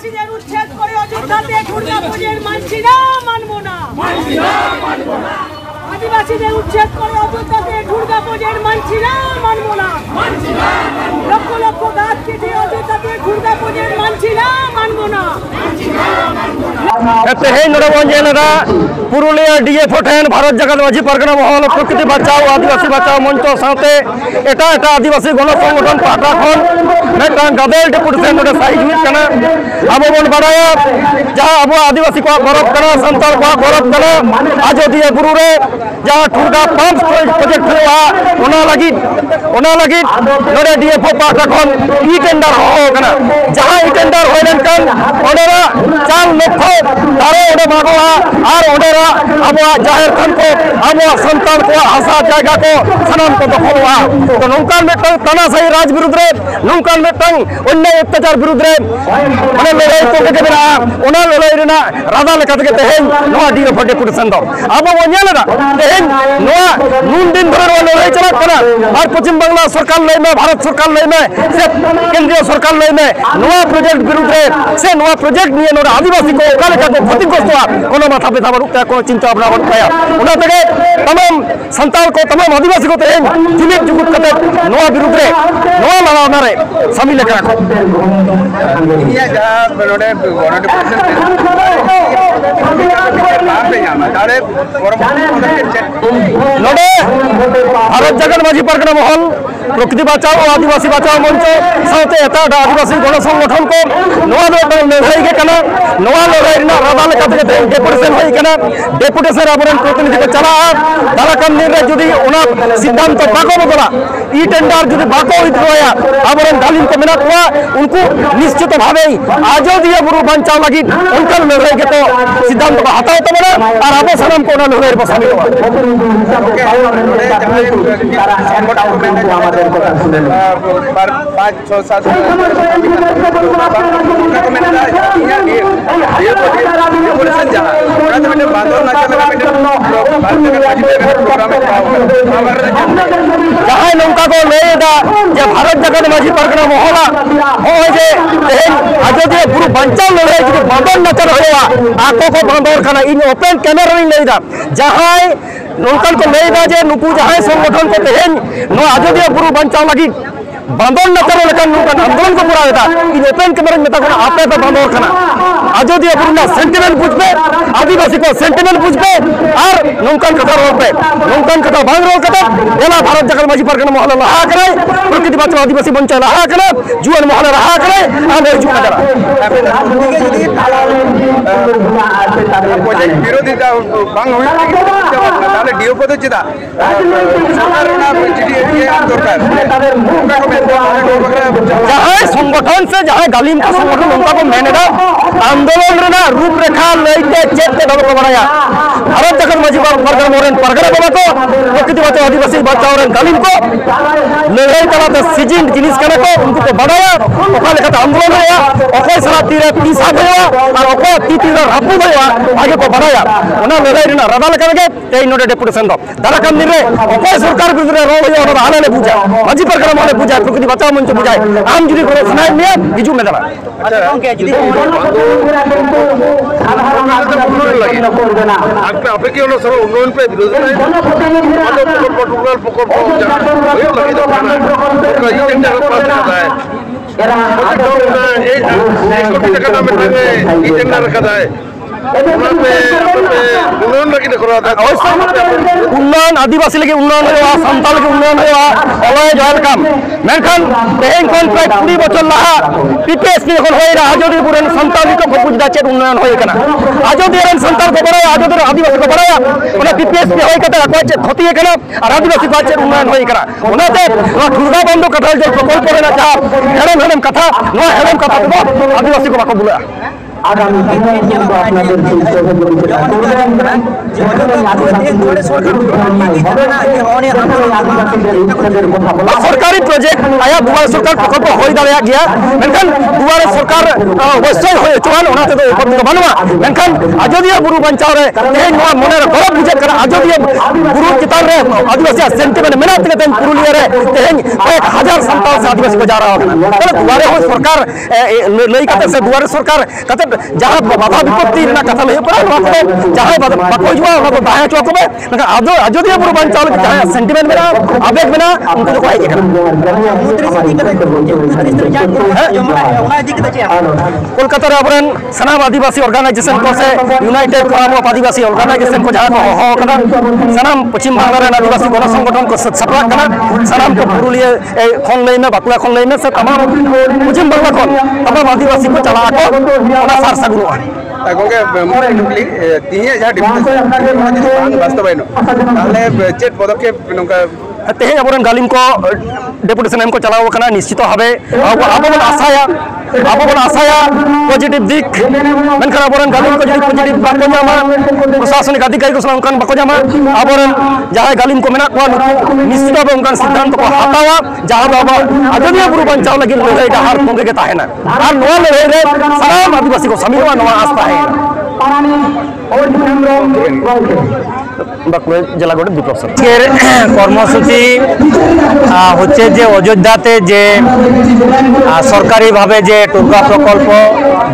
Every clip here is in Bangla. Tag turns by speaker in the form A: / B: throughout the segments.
A: আদিবাসীদের উচ্ছেদ করে অযোধ্যাতে দুর্গাপুজোর মানছি না, মানবো না। আদিবাসীদের উচ্ছেদ করে অযোধ্যাতে দুর্গাপুজোর মানছি না, মানবো না। লক্ষ লক্ষ গাছ কেটে অযোধ্যাতে দুর্গাপুজোর মানছি না, মানবো না।
B: तेहेन नोड़ा पुरुलिया डीएफओ ठेन भारत जगत माझी परगना महल प्रकृति बचाओ आदिवासी बचाओ मंच साथे एटा आदिवासी गण संगठन पाटा खन मेटान गादेल डेपुटेशन नोड़े साइज हुई कना अब बन बड़ाया जहां अब आदिवासी को गौरव कना संताल को गौरव कना अयोध्या बुरु रे जहां ठुरगा पंप प्रोजेक्ट हुआ ओना लगी नोड़े डीएफओ पाटा खन ई टेंडर हो कना जहां ई टेंडर होइलन कन ओनेरा 4 लक्ष तारे ओडे बागोआ और ओडेरा अब जाहिर खान को अब संतान को आशा जायगा को सनाम को दखलवा तो नौकान में तना सही राज विरुद्ध रे नौकान में अन्य अत्याचार विरुद्ध रे माने लड़ाई को के बिना ओना लड़ाई रेना राधा लेका के तेहेन नोआ डीएफओ डेपुटेशन दो अब वनेला तेहेन नोआ नून दिन धरे लड़ाई चला कना और पश्चिम बांग्ला सरकार लई में भारत सरकार लई में से केंद्रीय सरकार लई में नोआ प्रोजेक्ट विरुद्ध रे से नोआ प्रोजेक्ट निये नोडा आदिवासी को ओकालेका को क्षतिग्रस्त कोनो माथा पे थाबर उठता कोनो चिंता भावना बन पाया उना तके तमाम संताल को तमाम आदिवासी को तेहेन जुमित जुगुत कते नोआ विरुद्ध रे नोआ लड़ाना रे शामिल लेकर रखो इया जा नोडे गणडे नोडे भारत जगत माझी परगना महल प्रकृति बचाओ आदिवासी बचाओ मंच साथे एटा आदिवासी गण संगठन को नोआ लड़ाई के कना नोआ लड़ाई ना राधा लेका डेपुटेशन होई कना डेपुटेशन आबरन प्रतिनिधि को चला दाराकाम निर्णय जदि ओना सिद्धांत बाको बदला ई टेंडर जदि बाको होइतोया आबरन गालिम को मेना हुआ उनको निश्चित भावे अयोध्या बुरु बंचाव लगी उनका लड़ाई के तो सिद्धांत को हटाओ तो बना और अब सनम को ना लड़ाई पर शामिल हुआ
C: पर 5-6-7
B: जहां नौका को लेदा जे भारत जगत माझी परगना महला हो जे अयोध्या बुरु बंचाव लड़ाई जो बंदर नचर होया आको को बंदर खाना इन ओपन कैमरा नहीं लेदा जहां नौकन को लेदा जे नुकु जहां संगठन को तेहेन नो अयोध्या बुरु बंचाव लगी बंदर नचर लेकिन नौकन आंदोलन को पूरा होता इन ओपन कैमरा में तक आपे पे बंदर खाना अयोध्या बुरु ना सेंटिमेंट बुझबे आदिवासी को सेंटिमेंट बुझबे और नौकन कथा रोड पे नौकन कथा भांग रोड कथा एला भारत जगत माझी परगना महल रहा करे प्रकृति बचाओ आदिवासी बंचाव रहा करे जुवन महल रहा करे आमे जुवन करा
C: प्रोजेक्ट विरोधी बांग होई ताले डीएफओ तो चिदा सरकार ना चिठी दरकार
B: जहां संगठन से जहां गालिम का संगठन उनका को मैनेदा आंदोलन रेना रूपरेखा लइते चेक के दबो बनाया भारत जगत माझी परगना मोरन परगना बाबा को प्रकृति बचाओ आदिवासी बचाओ रे गालिम को लड़ाई तलाते सीजन जिनिस कने को उनको को बढ़ाया ओखाले का आंदोलन होया ओखै सला तीरे पीसा होया और ओखो तीतीर रापु होया आगे को बढ़ाया ओना लड़ाई रेना राधा लेकर के ते नोडे डेपुटेशन दो दाराकाम निरे ओखै सरकार विरुद्ध रो होया ओना हाले बुझा माझी परगना माने बुझा प्रकृति बचाओ मंच बुझाय आम जुरी को सुनाय में हिजु में दला अच्छा ओके जुदी साधारण लगी
C: आपे के हलो सब उन्नयन पे विरोध है प्रकल्प लगी तो कहीं टेंडर पास करता है
B: उन्नयन आदिवासी लगे उन्नयन हुआ संताल के उन्नयन हुआ अलय जहल काम मेनखान तेहेन कोन प्राय 20 बछर लहा पीपीएसपी कोन होय रा आजोदी पुरन संताल को बुझदा चेत उन्नयन होय कना आजोदी रन संताल को बड़ाया आजोदी आदिवासी को बड़ाया ओना पीपीएसपी होय कता को चेत खती कना और आदिवासी को चेत उन्नयन होय कना ओनाते ठुरगा बंधु कथल जो प्रकल्प रेना चाह हेरम कथा नो हेरम कथा दो आदिवासी को बाको बुला
D: आगामी
B: सरकारी प्रोजेक्ट आया दुआरे सरकार प्रकल्प हो दाड़ा गया मेनखान दुआरे सरकार अवश्य हो चुकान ओनाते तो बनवा मेनखान अयोध्या बुरु बंचाव रे तेहेन नोआ मने गौरव बुझे करा আজদিয়া বুরু চিতান রে আদিবাসী সেন্টিমেন্ট মেনা থেকে তেন পুরুলিয়া রে তেন কয়েক হাজার সান্তাল সে আদিবাসী को जा रहा है তাহলে দুয়ারে হয় সরকার লই কাতে সে দুয়ারে সরকার কাতে যাহা বাধা বিপত্তি না কথা লই পড়া না যাহা বাকো জবা না তো দায়া চো কবে না আজদিয়া বুরু বাঞ্চাল যাহা সেন্টিমেন্ট মেনা আবেগ মেনা उनको को है कोलकाता अबरन सनाम आदिवासी ऑर्गेनाइजेशन को से united forum of Adivasi organization को जहां को हो कना सनाम पश्चिम बांग्ला रे आदिवासी गण संगठन को सपरा कना सनाम को पुरुलिया खन लई में बाकुला खन लई में से तमाम पश्चिम बांग्ला को तमाम आदिवासी को चला को ओना सार सगुन
C: गंगे मोरली तिहे जहां डिप्यूटेशन वास्तवनो ताले चेट पदक्षेप नंका
B: तेज अब गालिम को डेपुटेशन एम को चलाव कना निश्चित भावे अब आशाया पॉजिटिव दिक मेनखान अब गालिम को जदि पॉजिटिव बाको नामा प्रशासनिक अधिकारी को उनकान बाको नामा अब जहां गालिम को मेना को निश्चित भावे उनकान सिद्धांत को हटावा जहां बाबा आजदिया बुरु बंचाव लगी लड़ाई डाहार कोंगे के ताहेना और नोआ लड़ाई रे सारा आदिवासी को समीरवा नोआ आस्था है জেলা গঠন বিপ্লব
D: কর্মসূচি হচ্ছে যে অযোধ্যাতে যে সরকারিভাবে যে টুরগা প্রকল্প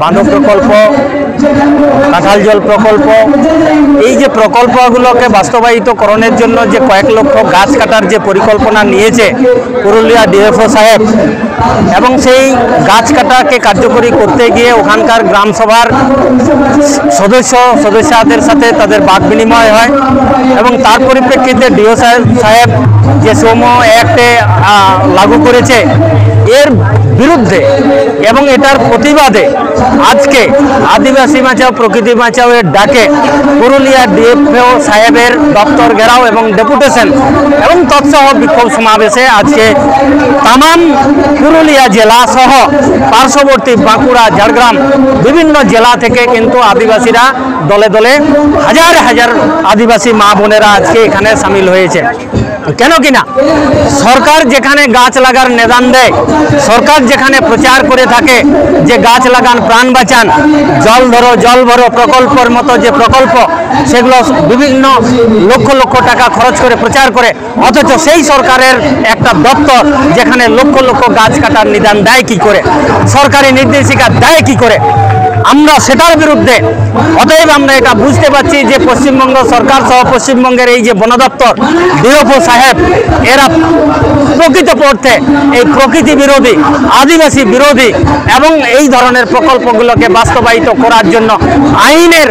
D: বাঁধ প্রকল্প কাঁঠাল জল প্রকল্প এই যে প্রকল্পগুলোকে বাস্তবায়িতকরণের জন্য যে কয়েক লক্ষ গাছ কাটার যে পরিকল্পনা নিয়েছে পুরুলিয়া ডিএফও সাহেব এবং সেই গাছ কাটাকে কার্যকরী করতে গিয়ে ওখানকার গ্রাম সভার সদস্যদের সাথে তাদের বাক বিনিময় হয় এবং তার পরিপ্রেক্ষিতে ডিও সাহেব যে শ্রম অ্যাক্টে লাগু করেছে এর বিরুদ্ধে এবং এটার প্রতিবাদে আজকে আদিবাসী বাঁচাও প্রকৃতি বাঁচাও এর ডাকে পুরুলিয়া ডিএফও সাহেবের দপ্তর ঘেরাও এবং ডেপুটেশন এবং তৎসহ বিক্ষোভ সমাবেশে আজকে তামাম পুরুলিয়া জেলা সহ পার্শ্ববর্তী বাঁকুড়া ঝাড়গ্রাম বিভিন্ন জেলা থেকে কিন্তু আদিবাসীরা দলে দলে হাজার হাজার আদিবাসী মা বোনেরা আজকে এখানে সামিল হয়েছে কেন কিনা সরকার যেখানে গাছ লাগার নিদান দেয় সরকার যেখানে প্রচার করে থাকে যে গাছ লাগান প্রাণ বাঁচান জল ধরো জল ভরো প্রকল্পের মতো যে প্রকল্প সেগুলো বিভিন্ন লক্ষ লক্ষ টাকা খরচ করে প্রচার করে অথচ সেই সরকারের একটা দপ্তর যেখানে লক্ষ লক্ষ গাছ কাটার নিদান দেয় কি করে সরকারি নির্দেশিকা দেয় কি করে আমরা সেটার বিরুদ্ধে অতএব আমরা এটা বুঝতে পারছি যে পশ্চিমবঙ্গ সরকার সহ পশ্চিমবঙ্গের এই যে বন দপ্তর ডিএফও সাহেব এরা প্রকৃতপক্ষে এই প্রকৃতি বিরোধী আদিবাসী বিরোধী এবং এই ধরনের প্রকল্পগুলোকে বাস্তবায়িত করার জন্য আইনের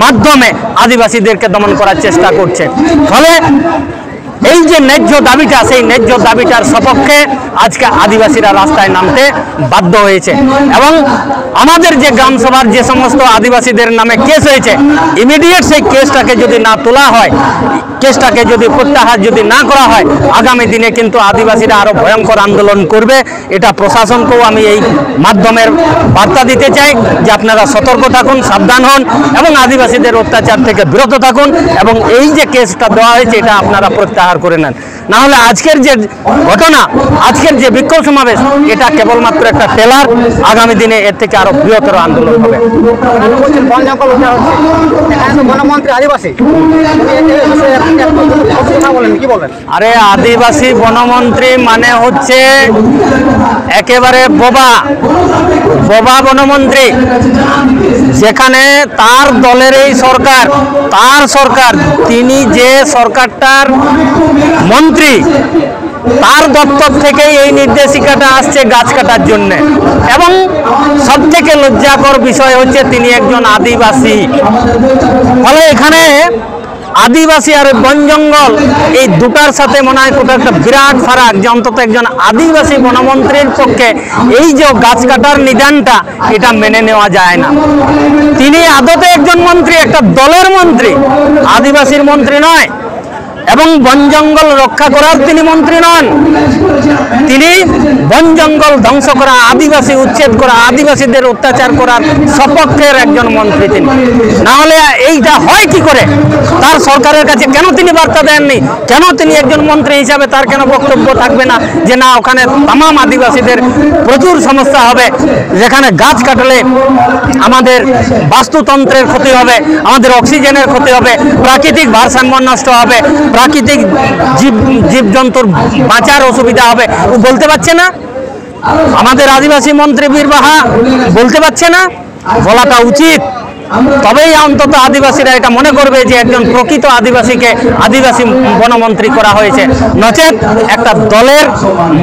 D: মাধ্যমে আদিবাসীদেরকে দমন করার চেষ্টা করছে ফলে এই যে ন্যায্য দাবিটা সেই ন্যায্য দাবিটার সপক্ষে আজকে আদিবাসীরা রাস্তায় নামতে বাধ্য হয়েছে এবং আমাদের যে গ্রাম সভার যে সমস্ত আদিবাসীদের নামে কেস হয়েছে ইমিডিয়েট সেই কেসটাকে যদি না তোলা হয় কেসটাকে যদি প্রত্যাহার যদি না করা হয় আগামী দিনে কিন্তু আদিবাসীরা আরো ভয়ঙ্কর আন্দোলন করবে এটা প্রশাসনকেও আমি এই মাধ্যমের বার্তা দিতে চাই যে আপনারা সতর্ক থাকুন সাবধান হন এবং আদিবাসীদের অত্যাচার থেকে বিরত থাকুন এবং এই যে কেসটা দেওয়া হয়েছে এটা আপনারা প্রত্যাহার করে নেন না হলে আজকের যে ঘটনা আজকের যে বিক্ষোভ সমাবেশ এটা কেবলমাত্র একটা টেলার আগামী দিনে এর থেকে আরো বৃহত্তর আন্দোলন হবে আরে আদিবাসী বনমন্ত্রী মানে হচ্ছে একেবারে বোবা বনমন্ত্রী যেখানে তার দলের এই সরকার তিনি যে সরকারটার মন্ত্রী তার দপ্তর থেকেই এই নির্দেশিকাটা আসছে গাছ কাটার জন্য এবং সবথেকে লজ্জাকর বিষয় হচ্ছে তিনি একজন আদিবাসী ফলে এখানে আদিবাসী আর বন জঙ্গল এই দুটার সাথে মনে হয় কোথাও একটা বিরাট ফারাক যে অন্তত একজন আদিবাসী বনমন্ত্রীর পক্ষে এই যে গাছ কাটার নিদানটা এটা মেনে নেওয়া যায় না তিনি আদতে একজন মন্ত্রী একটা দলের মন্ত্রী আদিবাসীর মন্ত্রী নয় এবং বন জঙ্গল রক্ষা করার তিনি মন্ত্রী নন, তিনি বন জঙ্গল ধ্বংস করা, আদিবাসী উচ্ছেদ করা, আদিবাসীদের অত্যাচার করার সপক্ষের একজন মন্ত্রী তিনি। না হলে এইটা হয় কি করে? তার সরকারের কাছে কেন তিনি বার্তা দেননি? কেন তিনি একজন মন্ত্রী হিসাবে তার কেন বক্তব্য থাকবে না যে না ওখানে তামাম আদিবাসীদের প্রচুর সমস্যা হবে, যেখানে গাছ কাটলে আমাদের বাস্তুতন্ত্রের ক্ষতি হবে, আমাদের অক্সিজেনের ক্ষতি হবে, প্রাকৃতিক ভারসাম্য নষ্ট হবে, প্রাকৃতিক জীবজন্তুর বাঁচার অসুবিধা হবে। ও বলতে পারছে না? আমাদের আদিবাসী মন্ত্রী বীর বাহা বলতে পারছে না? বলাটা উচিত। তবেই অন্তত আদিবাসীরা এটা মনে করবে যে একজন প্রকৃত আদিবাসীকে আদিবাসী বনমন্ত্রী করা হয়েছে, নচেত একটা দলের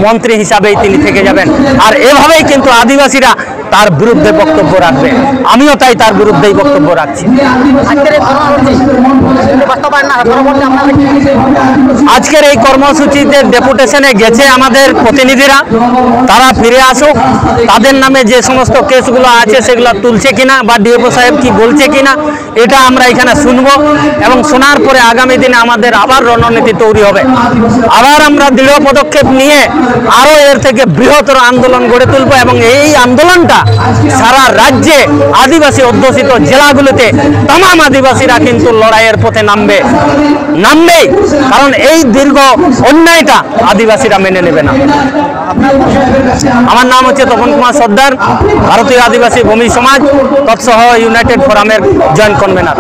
D: মন্ত্রী হিসাবেই তিনি থেকে যাবেন। আর এভাবেই কিন্তু আদিবাসীরা তার বিরুদ্ধে বক্তব্য রাখবে। আমিও তাই তার বিরুদ্ধেই বক্তব্য রাখছি। আজকের এই কর্মসূচিতে ডেপুটেশনে গেছে আমাদের প্রতিনিধিরা, তারা ফিরে আসুক, তাদের নামে যে সমস্ত কেসগুলো আছে সেগুলো তুলছে কিনা বা ডিএফও সাহেব কি বলছে কিনা এটা আমরা এখানে শুনবো, এবং শোনার পরে আগামী দিনে আমাদের আবার রণনীতি তৈরি হবে। আবার আমরা দৃঢ় পদক্ষেপ নিয়ে আরও এর থেকে বৃহত্তর আন্দোলন গড়ে তুলব, এবং এই আন্দোলনটা সারা রাজ্যে আদিবাসী অধ্যুষিত জেলাগুলোতে তামাম আদিবাসীরা কিন্তু লড়াইয়ের পথে নামবেই, কারণ এই দীর্ঘ অন্যায়টা আদিবাসীরা মেনে নেবে না। আমার নাম হচ্ছে তপন কুমার সর্দার, ভারতীয় আদিবাসী ভূমি সমাজ তৎসহ ইউনাইটেড ফোরামের জয়েন্ট কনভেনার।